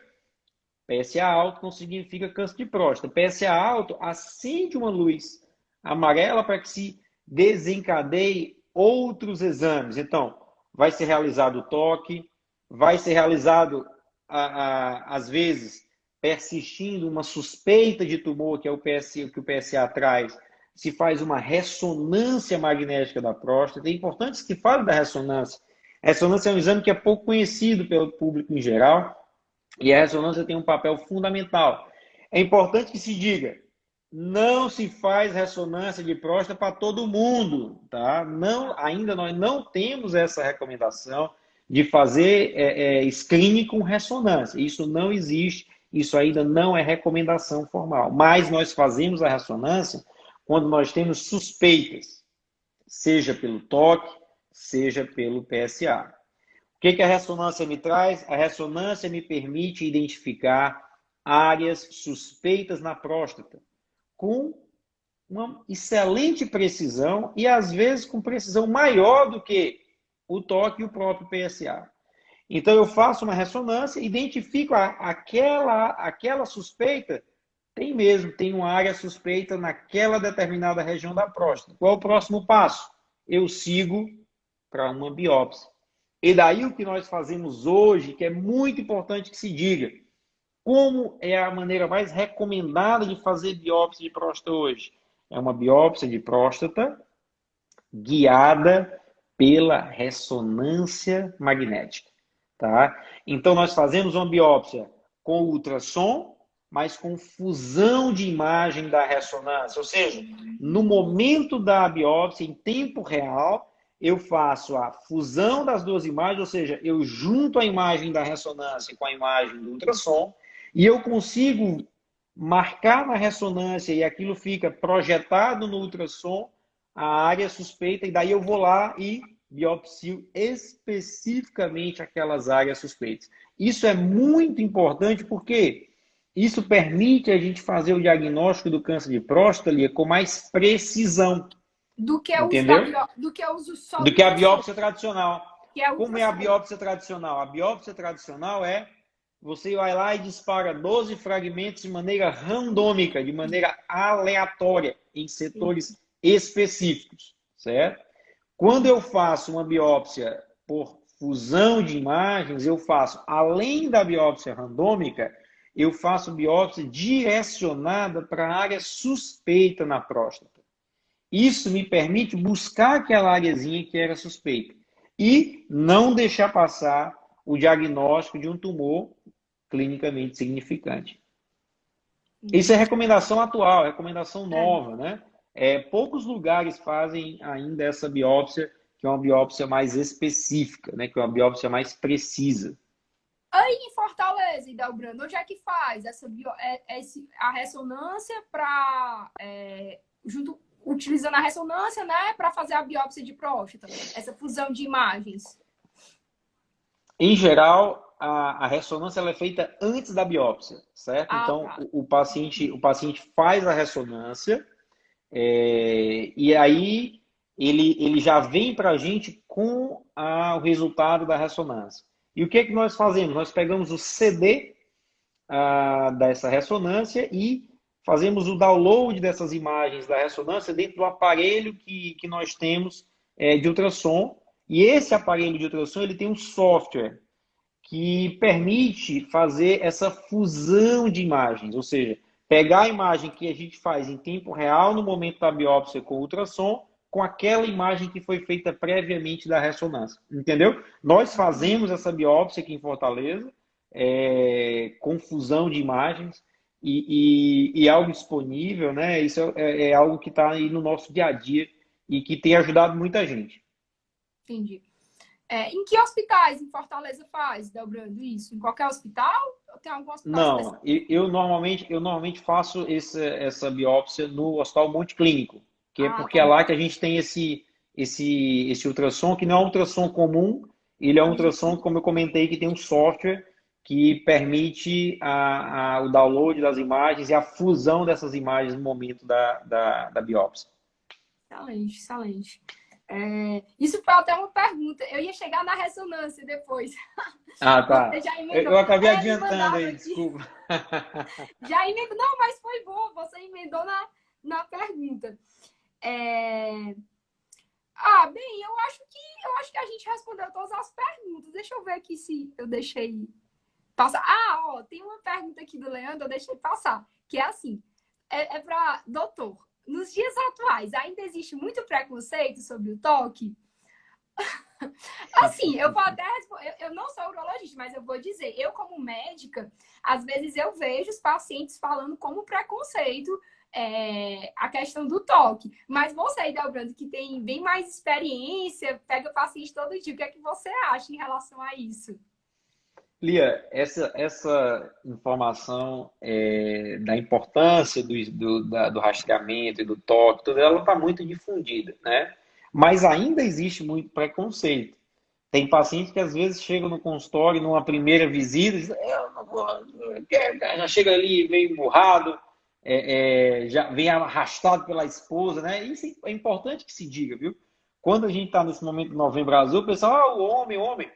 PSA alto não significa câncer de próstata. PSA alto acende uma luz amarela para que se desencadeie outros exames. Então, vai ser realizado o toque, vai ser realizado, às vezes, persistindo uma suspeita de tumor, que é que o PSA traz, se faz uma ressonância magnética da próstata. É importante que se fale da ressonância. A ressonância é um exame que é pouco conhecido pelo público em geral, e a ressonância tem um papel fundamental. É importante que se diga, não se faz ressonância de próstata para todo mundo, tá? Não, ainda nós não temos essa recomendação de fazer screening com ressonância. Isso não existe, isso ainda não é recomendação formal. Mas nós fazemos a ressonância quando nós temos suspeitas, seja pelo toque, seja pelo PSA. O que a ressonância me traz? A ressonância me permite identificar áreas suspeitas na próstata com uma excelente precisão e, às vezes, com precisão maior do que o toque e o próprio PSA. Então, eu faço uma ressonância, identifico aquela suspeita, tem uma área suspeita naquela determinada região da próstata. Qual é o próximo passo? Eu sigo para uma biópsia. E daí o que nós fazemos hoje, que é muito importante que se diga, como é a maneira mais recomendada de fazer biópsia de próstata hoje? É uma biópsia de próstata guiada pela ressonância magnética, tá? Então nós fazemos uma biópsia com ultrassom, mas com fusão de imagem da ressonância, ou seja, no momento da biópsia, em tempo real, eu faço a fusão das duas imagens, ou seja, eu junto a imagem da ressonância com a imagem do ultrassom, e eu consigo marcar na ressonância e aquilo fica projetado no ultrassom, a área suspeita, e daí eu vou lá e biopsio especificamente aquelas áreas suspeitas. Isso é muito importante porque isso permite a gente fazer o diagnóstico do câncer de próstata com mais precisão. Do que entendeu? Do que o uso só do que a biópsia tradicional. Como é a ultrassom. biópsia tradicional? A biópsia tradicional é você vai lá e dispara 12 fragmentos de maneira randômica, de maneira aleatória, em setores específicos, certo? Quando eu faço uma biópsia por fusão de imagens, eu faço, além da biópsia randômica, eu faço biópsia direcionada para a área suspeita na próstata. Isso me permite buscar aquela areazinha que era suspeita e não deixar passar o diagnóstico de um tumor clinicamente significante. Isso é recomendação atual, recomendação nova, né? Poucos lugares fazem ainda essa biópsia, que é uma biópsia mais específica, né? Que é uma biópsia mais precisa. Aí em Fortaleza, Idelbrando, onde é que faz a ressonância para junto utilizando a ressonância, né, para fazer a biópsia de próstata, essa fusão de imagens? Em geral, a ressonância ela é feita antes da biópsia, certo? Ah, Então, tá. o paciente faz a ressonância, e aí ele já vem para a gente com o resultado da ressonância. E o que é que nós fazemos? Nós pegamos o CD dessa ressonância e fazemos o download dessas imagens da ressonância dentro do aparelho que nós temos de ultrassom. E esse aparelho de ultrassom ele tem um software que permite fazer essa fusão de imagens, ou seja, pegar a imagem que a gente faz em tempo real no momento da biópsia com ultrassom, com aquela imagem que foi feita previamente da ressonância, entendeu? Nós fazemos essa biópsia aqui em Fortaleza, com fusão de imagens e algo disponível, né? Isso é algo que está aí no nosso dia a dia e que tem ajudado muita gente. Entendi. Em que hospitais em Fortaleza faz, Delbrando, isso? Em qualquer hospital? Ou tem algum hospital específico? Não, eu normalmente faço essa biópsia no Hospital Monte Clínico, que é Ah, porque tá é bom. lá que a gente tem esse ultrassom, que não é um ultrassom comum, ele é um ultrassom, como eu comentei, que tem um software que permite o download das imagens e a fusão dessas imagens no momento da biópsia. Excelente, excelente. Isso foi até uma pergunta. Eu ia chegar na ressonância depois. Ah, Você tá. já Eu emendou. acabei Me adiantando mandava aí, aqui. desculpa. Já emendou. Não, mas foi bom. Você emendou na pergunta. É... Bem, eu acho que a gente respondeu todas as perguntas. Deixa eu ver aqui se eu deixei passar. Tem uma pergunta aqui do Leandro, eu deixei passar. Que é assim: para doutor. Nos dias atuais, ainda existe muito preconceito sobre o toque? Assim, eu vou até responder. Eu não sou urologista, mas eu vou dizer, eu como médica, às vezes eu vejo os pacientes falando como preconceito a questão do toque. Mas você, Idelbrando, que tem bem mais experiência, pega paciente todo dia, o que é que você acha em relação a isso? Lia, essa informação da importância do rastreamento e do toque, toda ela está muito difundida, né? Mas ainda existe muito preconceito. Tem pacientes que às vezes chegam no consultório numa primeira visita, e dizem, eu não vou, já chega ali meio emburrado, já vem arrastado pela esposa, né? Isso é importante que se diga, viu? Quando a gente está nesse momento do Novembro Azul, o pessoal, o homem.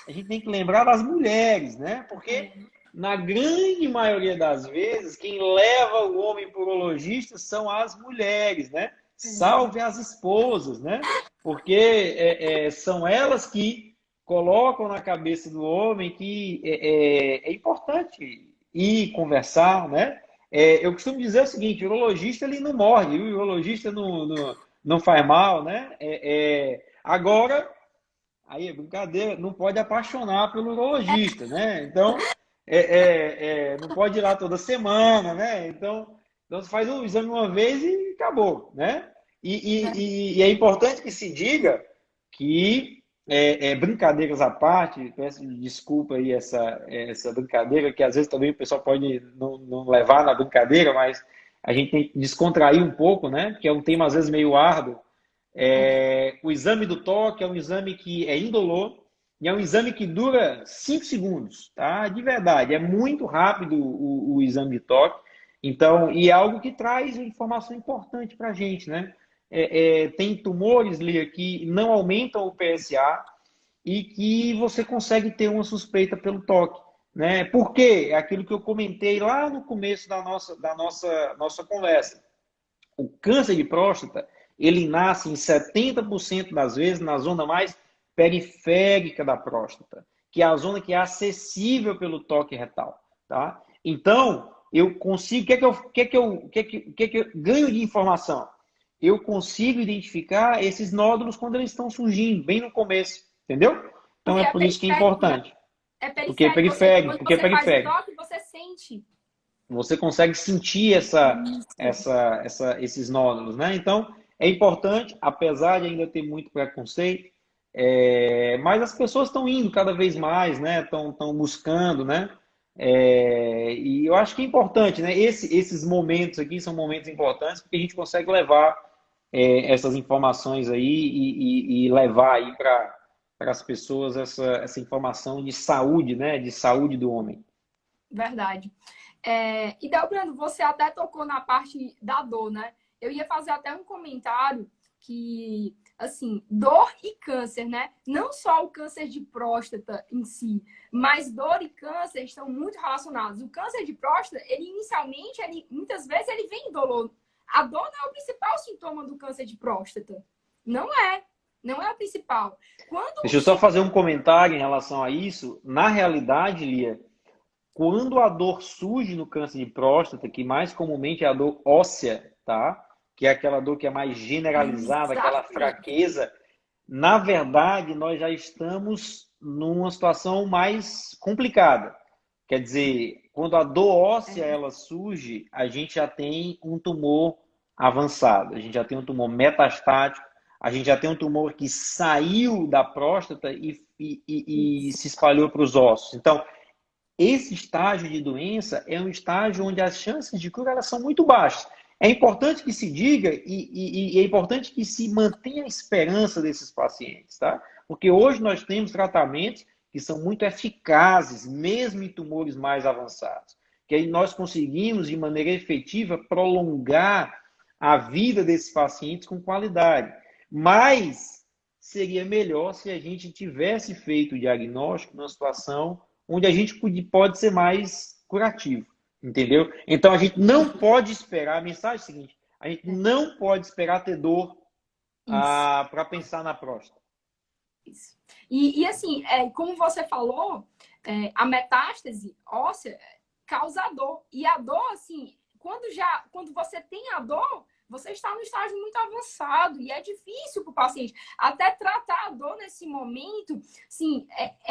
A gente tem que lembrar das mulheres, né? Porque na grande maioria das vezes, quem leva o homem para o urologista são as mulheres, né? Salve as esposas, né? Porque são elas que colocam na cabeça do homem que é importante ir conversar, né? Eu costumo dizer o seguinte, o urologista ele não morre, o urologista não faz mal, né? Agora, aí é brincadeira, não pode apaixonar pelo urologista, né? Então, não pode ir lá toda semana, né? Então você faz um exame uma vez e acabou, né? E é importante que se diga que, brincadeiras à parte, peço desculpa aí essa brincadeira, que às vezes também o pessoal pode não levar na brincadeira, mas a gente tem que descontrair um pouco, né? Que é um tema às vezes meio árduo. O exame do toque é um exame que é indolor e é um exame que dura 5 segundos, tá? De verdade, é muito rápido o exame de toque. Então, e é algo que traz informação importante para a gente, né? Tem tumores, Lia, que não aumentam o PSA e que você consegue ter uma suspeita pelo toque, né? Por quê? É aquilo que eu comentei lá no começo da nossa conversa. O câncer de próstata, ele nasce em 70% das vezes na zona mais periférica da próstata, que é a zona que é acessível pelo toque retal, tá? Então, eu consigo, o que é que eu ganho de informação? Eu consigo identificar esses nódulos quando eles estão surgindo, bem no começo, entendeu? Então Porque é é por isso que é periférico, né? importante. É Porque é periférico. periférico, Quando porque é você faz o periférico. toque, você sente. Você consegue sentir Isso. esses nódulos, né? Então, é importante, apesar de ainda ter muito preconceito, Mas as pessoas estão indo cada vez mais, né? Estão buscando, né? E eu acho que é importante, né? Esses momentos aqui são momentos importantes porque a gente consegue levar essas informações aí e levar aí para as pessoas essa informação de saúde, né? De saúde do homem. Verdade. E Delbrando, você até tocou na parte da dor, né? Eu ia fazer até um comentário que, assim, dor e câncer, né? Não só o câncer de próstata em si, mas dor e câncer estão muito relacionados. O câncer de próstata, ele inicialmente, muitas vezes, ele vem dolor. A dor não é o principal sintoma do câncer de próstata. Não é. Não é o principal. Quando Deixa eu só chega... fazer um comentário em relação a isso. Na realidade, Lia, quando a dor surge no câncer de próstata, que mais comumente é a dor óssea, tá? Que é aquela dor que é mais generalizada, aquela Exatamente. fraqueza, na verdade, nós já estamos numa situação mais complicada. Quer dizer, quando a dor óssea ela surge, a gente já tem um tumor avançado, a gente já tem um tumor metastático, a gente já tem um tumor que saiu da próstata e se espalhou para os ossos. Então, esse estágio de doença é um estágio onde as chances de cura elas são muito baixas. É importante que se diga e é importante que se mantenha a esperança desses pacientes, tá? Porque hoje nós temos tratamentos que são muito eficazes, mesmo em tumores mais avançados. Que aí nós conseguimos, de maneira efetiva, prolongar a vida desses pacientes com qualidade. Mas seria melhor se a gente tivesse feito o diagnóstico numa situação onde a gente pode ser mais curativo, entendeu? Então a gente não pode esperar, a mensagem é a seguinte, a gente não pode esperar ter dor Isso. para pensar na próstata. Isso. Assim, como você falou, a metástase óssea causa dor. E a dor, assim, quando você tem a dor, você está no estágio muito avançado e é difícil para o paciente. Até tratar a dor nesse momento, sim,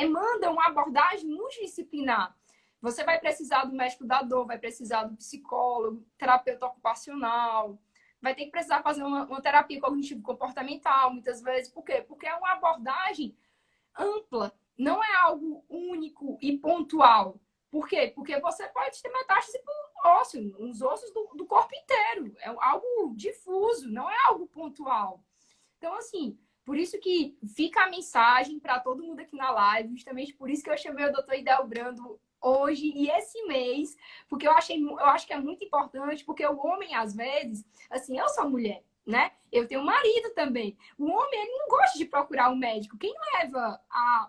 manda uma abordagem multidisciplinar. Você vai precisar do médico da dor, vai precisar do psicólogo, terapeuta ocupacional, vai ter que precisar fazer uma terapia cognitivo-comportamental, muitas vezes. Por quê? Porque é uma abordagem ampla, não é algo único e pontual. Por quê? Porque você pode ter metástase por ósseo, nos ossos do corpo inteiro. É algo difuso, não é algo pontual. Então, assim, por isso que fica a mensagem para todo mundo aqui na live, justamente por isso que eu chamei o doutor Idelbrando hoje e esse mês, porque eu acho que é muito importante, porque o homem, às vezes, assim, eu sou mulher, né? Eu tenho um marido também. O homem, ele não gosta de procurar um médico. Quem leva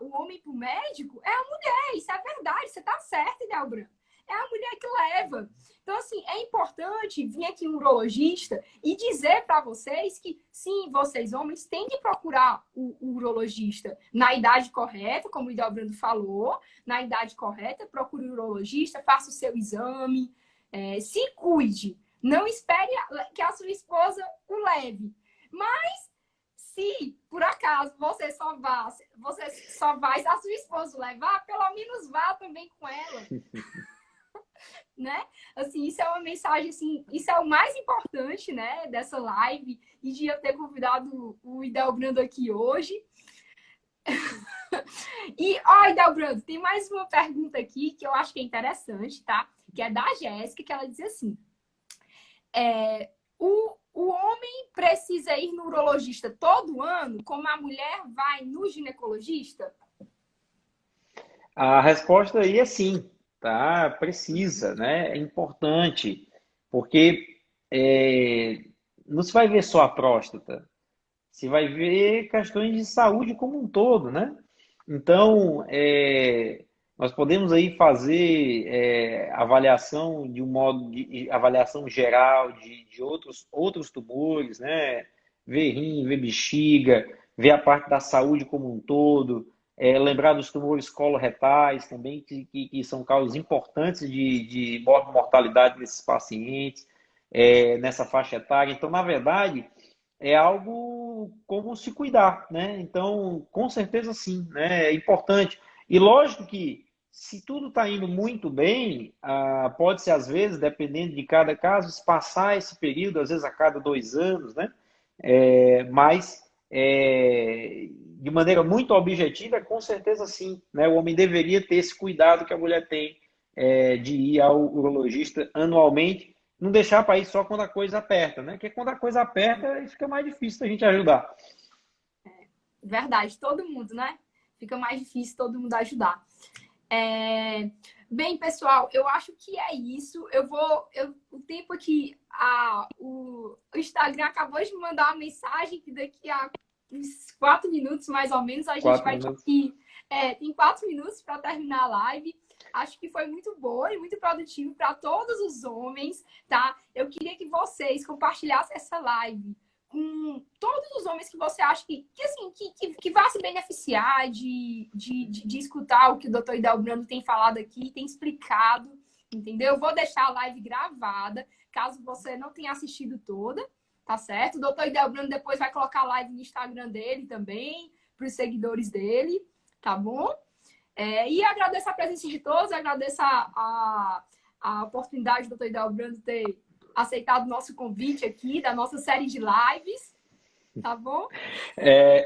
o homem para o médico é a mulher. Isso é verdade. Você está certo, Idelbrando. É a mulher que leva. Então, assim, é importante vir aqui um urologista e dizer para vocês que, sim, vocês homens têm que procurar o urologista na idade correta, como o Idelbrando falou, na idade correta, procure o urologista, faça o seu exame, se cuide. Não espere que a sua esposa o leve. Mas, se por acaso você só vai se a sua esposa levar, pelo menos vá também com ela. Né? Assim, isso é uma mensagem, assim, isso é o mais importante, né, dessa live e de eu ter convidado o Idelbrando aqui hoje. E, Idelbrando, tem mais uma pergunta aqui que eu acho que é interessante, tá? Que é da Jéssica, que ela diz assim, o homem precisa ir no urologista todo ano, como a mulher vai no ginecologista? A resposta aí é sim, tá? Precisa, né? É importante, porque não se vai ver só a próstata, se vai ver questões de saúde como um todo, né? Então, nós podemos aí fazer avaliação de um modo de avaliação geral de outros tumores, né? Ver rim, ver bexiga, ver a parte da saúde como um todo, lembrar dos tumores coloretais também, que são causas importantes de mortalidade desses pacientes, nessa faixa etária. Então, na verdade, é algo como se cuidar, né? Então, com certeza sim, né? É importante. E lógico que se tudo está indo muito bem, pode-se às vezes, dependendo de cada caso, passar esse período, às vezes a cada 2 anos, né? Mas de maneira muito objetiva, com certeza sim, né? O homem deveria ter esse cuidado que a mulher tem, de ir ao urologista anualmente, não deixar para ir só quando a coisa aperta, né? Porque quando a coisa aperta, fica mais difícil da gente ajudar. Verdade, todo mundo, né? Fica mais difícil todo mundo ajudar. Bem, pessoal, eu acho que é isso. O tempo aqui, o Instagram acabou de me mandar uma mensagem que daqui a uns 4 minutos, mais ou menos, a gente vai ter que... tem 4 minutos para terminar a live. Acho que foi muito boa e muito produtivo para todos os homens, tá? Eu queria que vocês compartilhassem essa live com todos os homens que você acha que vai se beneficiar de escutar o que o Dr. Hildebrando tem falado aqui, tem explicado, entendeu? Eu vou deixar a live gravada, caso você não tenha assistido toda, tá certo? O Dr. Hildebrando depois vai colocar a live no Instagram dele também, para os seguidores dele, tá bom? E agradeço a presença de todos, agradeço a oportunidade do Dr. Hildebrando ter aceitado o nosso convite aqui, da nossa série de lives, tá bom?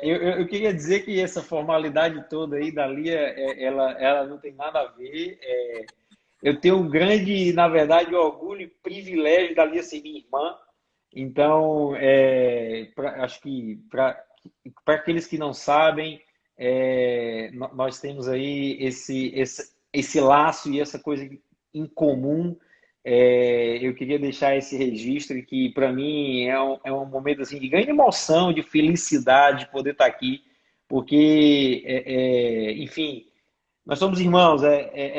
Eu queria dizer que essa formalidade toda aí da Lia, ela não tem nada a ver. Eu tenho um grande, na verdade, orgulho e privilégio da Lia ser minha irmã. Então, acho que para aqueles que não sabem, nós temos aí esse laço e essa coisa em comum. Eu queria deixar esse registro que, para mim, é um momento assim, de grande emoção, de felicidade de poder estar aqui, porque, enfim, nós somos irmãos,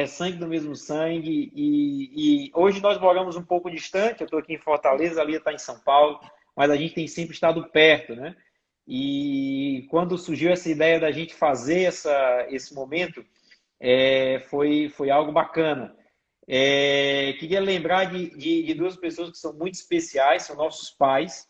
sangue do mesmo sangue, e hoje nós moramos um pouco distante. Eu estou aqui em Fortaleza, a Lia está em São Paulo, mas a gente tem sempre estado perto, né? E quando surgiu essa ideia da gente fazer esse momento, foi algo bacana. Queria lembrar de duas pessoas que são muito especiais, são nossos pais.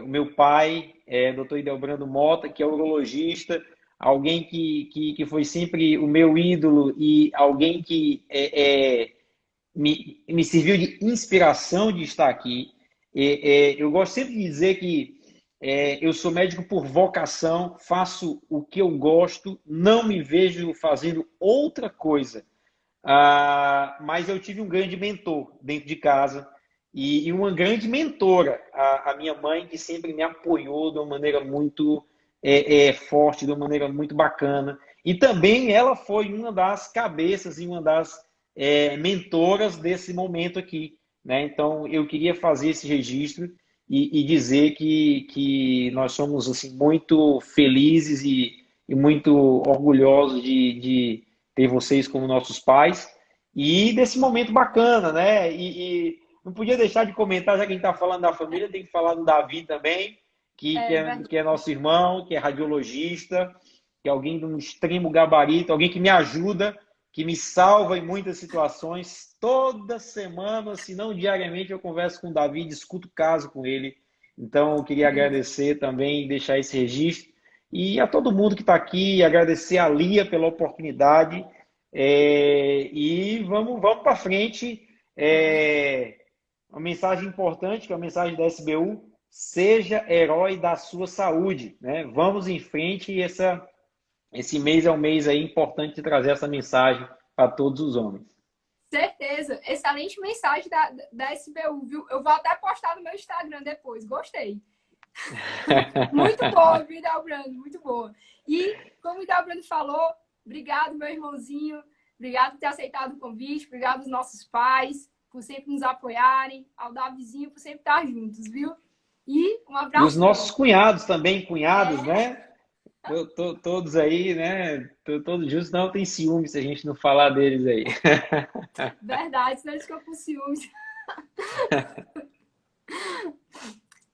O meu pai, Dr. Hildebrando Mota, que é urologista, alguém que foi sempre o meu ídolo e alguém que me serviu de inspiração de estar aqui. Eu gosto sempre de dizer que eu sou médico por vocação, faço o que eu gosto, não me vejo fazendo outra coisa. Mas eu tive um grande mentor dentro de casa e uma grande mentora, a minha mãe, que sempre me apoiou de uma maneira muito forte, de uma maneira muito bacana. E também ela foi uma das cabeças e uma das mentoras desse momento aqui, né? Então, eu queria fazer esse registro e dizer que nós somos assim, muito felizes e muito orgulhosos de ter vocês como nossos pais e desse momento bacana, né? E não podia deixar de comentar, já que a gente está falando da família, tem que falar do Davi também, que é nosso irmão, que é radiologista, que é alguém de um extremo gabarito, alguém que me ajuda, que me salva em muitas situações. Toda semana, se não diariamente, eu converso com o Davi, discuto o caso com ele. Então, eu queria agradecer também, deixar esse registro. E a todo mundo que está aqui, agradecer a Lia pela oportunidade. E vamos para frente. Uma mensagem importante, que é a mensagem da SBU: seja herói da sua saúde, né? Vamos em frente e esse mês é um mês aí importante de trazer essa mensagem para todos os homens. Certeza. Excelente mensagem da SBU, viu? Eu vou até postar no meu Instagram depois. Gostei. Muito boa, viu, Hildebrando? Muito boa. E, como o Hildebrando falou, obrigado, meu irmãozinho. Obrigado por ter aceitado o convite. Obrigado aos nossos pais por sempre nos apoiarem. Ao Davizinho por sempre estar juntos, viu? E um abraço. E os nossos cunhados também, né? Todos aí, né? Todos juntos, não tem ciúme se a gente não falar deles aí. Verdade, senão eles ficam com ciúmes.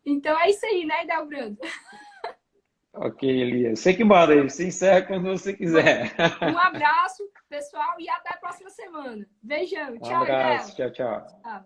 Então é isso aí, né, Hildebrando? Ok, Elias. Você que manda aí. Você encerra quando você quiser. Um abraço, pessoal, e até a próxima semana. Beijão. Um Tchau, abraço. Del. Tchau, tchau. Tchau.